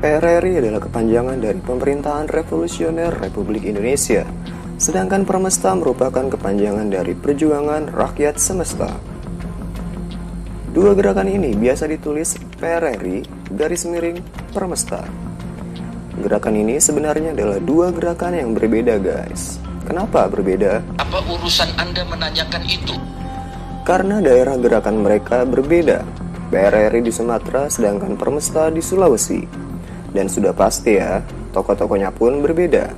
PRRI adalah kepanjangan dari Pemerintahan Revolusioner Republik Indonesia, sedangkan Permesta merupakan kepanjangan dari Perjuangan Rakyat Semesta. Dua gerakan ini biasa ditulis PRRI garis miring Permesta. Gerakan ini sebenarnya adalah dua gerakan yang berbeda, guys. Kenapa berbeda? Apa urusan Anda menanyakan itu? Karena daerah gerakan mereka berbeda. PRRI di Sumatera sedangkan Permesta di Sulawesi. Dan sudah pasti ya, tokoh-tokohnya pun berbeda.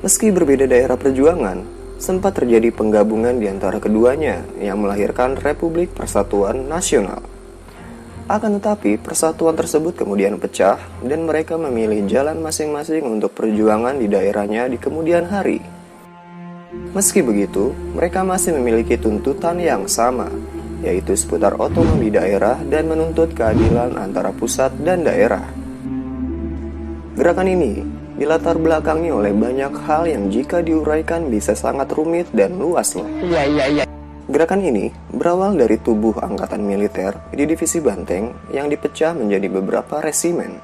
Meski berbeda daerah perjuangan, sempat terjadi penggabungan di antara keduanya yang melahirkan Republik Persatuan Nasional. Akan tetapi, persatuan tersebut kemudian pecah dan mereka memilih jalan masing-masing untuk perjuangan di daerahnya di kemudian hari. Meski begitu, mereka masih memiliki tuntutan yang sama, yaitu seputar otonomi daerah dan menuntut keadilan antara pusat dan daerah. Gerakan ini dilatar belakangi oleh banyak hal yang jika diuraikan bisa sangat rumit dan luas loh. Gerakan ini berawal dari tubuh angkatan militer di divisi Banteng yang dipecah menjadi beberapa resimen.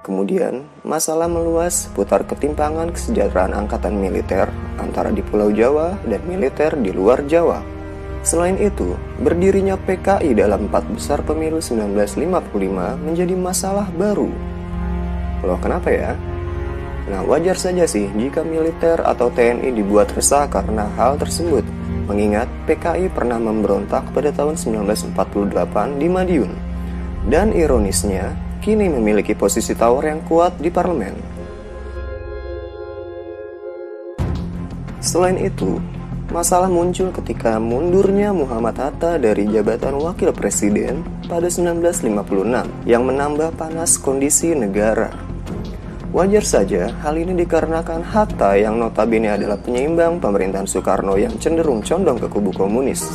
Kemudian, masalah meluas seputar ketimpangan kesejahteraan angkatan militer antara di Pulau Jawa dan militer di luar Jawa. Selain itu, berdirinya PKI dalam 4 besar pemilu 1955 menjadi masalah baru. Loh, kenapa ya? Nah, wajar saja sih jika militer atau TNI dibuat resah karena hal tersebut, mengingat PKI pernah memberontak pada tahun 1948 di Madiun. Dan ironisnya, kini memiliki posisi tawar yang kuat di parlemen. Selain itu, masalah muncul ketika mundurnya Muhammad Hatta dari jabatan wakil presiden pada 1956 yang menambah panas kondisi negara. Wajar saja hal ini dikarenakan Hatta yang notabene adalah penyeimbang pemerintahan Soekarno yang cenderung condong ke kubu komunis.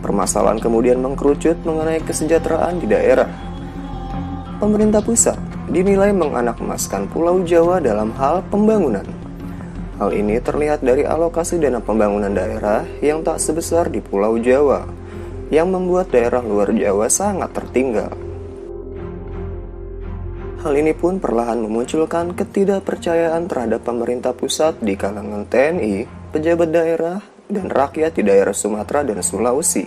Permasalahan kemudian mengkerucut mengenai kesejahteraan di daerah. Pemerintah pusat dinilai menganakmaskan Pulau Jawa dalam hal pembangunan. Hal ini terlihat dari alokasi dana pembangunan daerah yang tak sebesar di Pulau Jawa, yang membuat daerah luar Jawa sangat tertinggal. Hal ini pun perlahan memunculkan ketidakpercayaan terhadap pemerintah pusat di kalangan TNI, pejabat daerah, dan rakyat di daerah Sumatera dan Sulawesi.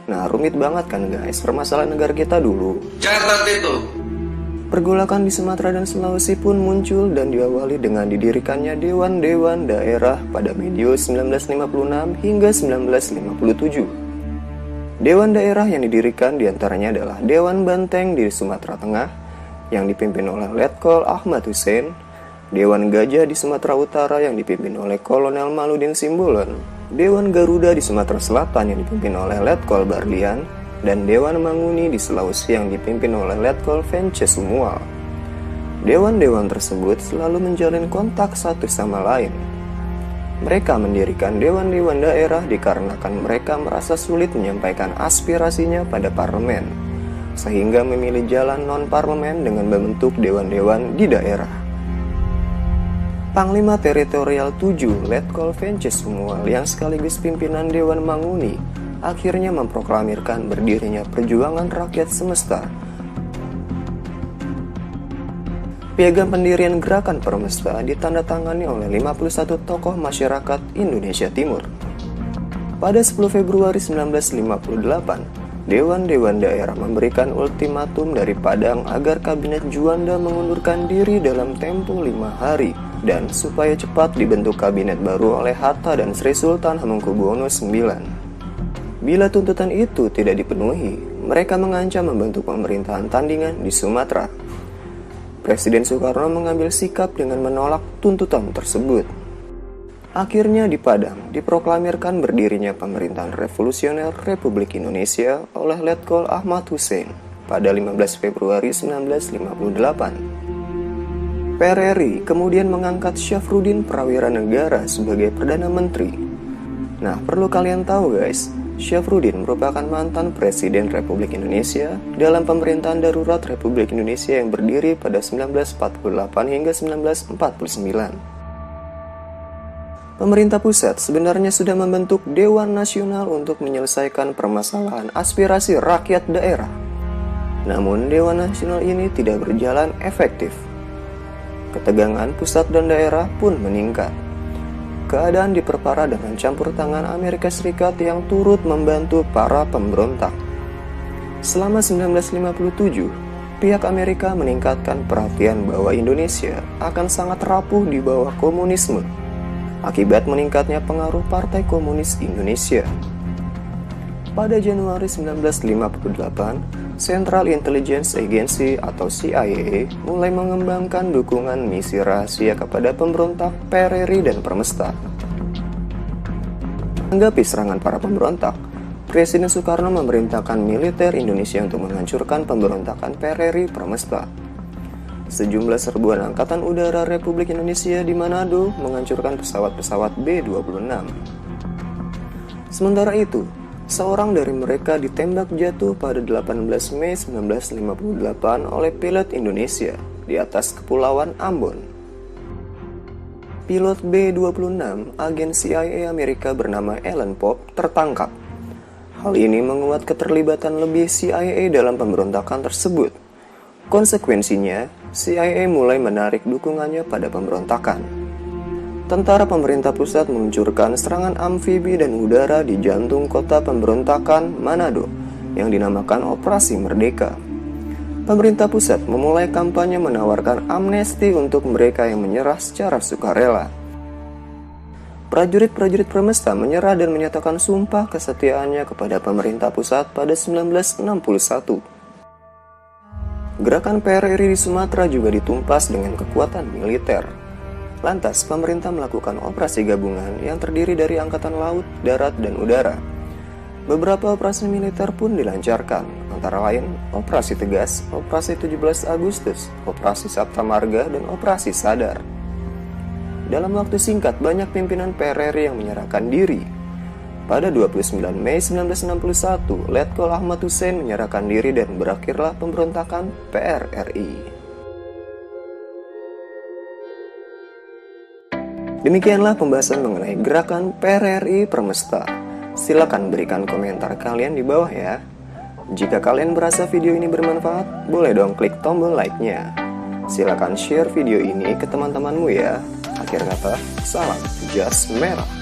Nah, rumit banget kan guys permasalahan negara kita dulu. Catat itu. Pergolakan di Sumatera dan Sulawesi pun muncul dan diawali dengan didirikannya dewan-dewan daerah pada medio 1956 hingga 1957. Dewan daerah yang didirikan diantaranya adalah Dewan Banteng di Sumatera Tengah yang dipimpin oleh Letkol Ahmad Hussein, Dewan Gajah di Sumatera Utara yang dipimpin oleh Kolonel Maludin Simbolon, Dewan Garuda di Sumatera Selatan yang dipimpin oleh Letkol Barlian, dan Dewan Manguni di Sulawesi yang dipimpin oleh Letkol Vence Sumual. Dewan-dewan tersebut selalu menjalin kontak satu sama lain. Mereka mendirikan dewan-dewan daerah dikarenakan mereka merasa sulit menyampaikan aspirasinya pada parlemen, sehingga memilih jalan non-parlemen dengan membentuk dewan-dewan di daerah. Panglima Teritorial 7 Letkol Vence Sumual yang sekaligus pimpinan Dewan Manguni akhirnya memproklamirkan berdirinya Perjuangan Rakyat Semesta. Piagam pendirian Gerakan Permesta ditandatangani oleh 51 tokoh masyarakat Indonesia Timur. Pada 10 Februari 1958, dewan-dewan daerah memberikan ultimatum dari Padang agar Kabinet Juanda mengundurkan diri dalam tempo 5 hari dan supaya cepat dibentuk kabinet baru oleh Hatta dan Sri Sultan Hamengkubuwono IX. Bila tuntutan itu tidak dipenuhi, mereka mengancam membentuk pemerintahan tandingan di Sumatera. Presiden Soekarno mengambil sikap dengan menolak tuntutan tersebut. Akhirnya di Padang diproklamirkan berdirinya Pemerintahan Revolusioner Republik Indonesia oleh Letkol Ahmad Hussein pada 15 Februari 1958. PRRI kemudian mengangkat Syafruddin Prawira Negara sebagai Perdana Menteri. Nah, perlu kalian tahu guys, Syafruddin merupakan mantan Presiden Republik Indonesia dalam pemerintahan darurat Republik Indonesia yang berdiri pada 1948 hingga 1949. Pemerintah pusat sebenarnya sudah membentuk Dewan Nasional untuk menyelesaikan permasalahan aspirasi rakyat daerah. Namun Dewan Nasional ini tidak berjalan efektif. Ketegangan pusat dan daerah pun meningkat. Keadaan diperparah dengan campur tangan Amerika Serikat yang turut membantu para pemberontak. Selama 1957, pihak Amerika meningkatkan perhatian bahwa Indonesia akan sangat rapuh di bawah komunisme akibat meningkatnya pengaruh Partai Komunis Indonesia. Pada Januari 1958, Central Intelligence Agency atau CIA mulai mengembangkan dukungan misi rahasia kepada pemberontak PRRI dan Permesta. Menanggapi serangan para pemberontak, Presiden Soekarno memerintahkan militer Indonesia untuk menghancurkan pemberontakan PRRI Permesta. Sejumlah serbuan Angkatan Udara Republik Indonesia di Manado menghancurkan pesawat-pesawat B-26. Sementara itu, seorang dari mereka ditembak jatuh pada 18 Mei 1958 oleh pilot Indonesia di atas Kepulauan Ambon. Pilot B-26, agen CIA Amerika bernama Alan Pope, tertangkap. Hal ini menguat keterlibatan lebih CIA dalam pemberontakan tersebut. Konsekuensinya, CIA mulai menarik dukungannya pada pemberontakan. Tentara pemerintah pusat meluncurkan serangan amfibi dan udara di jantung kota pemberontakan Manado yang dinamakan Operasi Merdeka. Pemerintah pusat memulai kampanye menawarkan amnesti untuk mereka yang menyerah secara sukarela. Prajurit-prajurit Permesta menyerah dan menyatakan sumpah kesetiaannya kepada pemerintah pusat pada 1961. Gerakan PRRI di Sumatera juga ditumpas dengan kekuatan militer. Lantas, pemerintah melakukan operasi gabungan yang terdiri dari Angkatan Laut, Darat, dan Udara. Beberapa operasi militer pun dilancarkan, antara lain Operasi Tegas, Operasi 17 Agustus, Operasi Sabta Marga, dan Operasi Sadar. Dalam waktu singkat, banyak pimpinan PRRI yang menyerahkan diri. Pada 29 Mei 1961, Letkol Ahmad Hussein menyerahkan diri dan berakhirlah pemberontakan PRRI. Demikianlah pembahasan mengenai gerakan PRRI Permesta. Silakan berikan komentar kalian di bawah ya. Jika kalian merasa video ini bermanfaat, boleh dong klik tombol like-nya. Silakan share video ini ke teman-temanmu ya. Akhir kata, salam jas merah.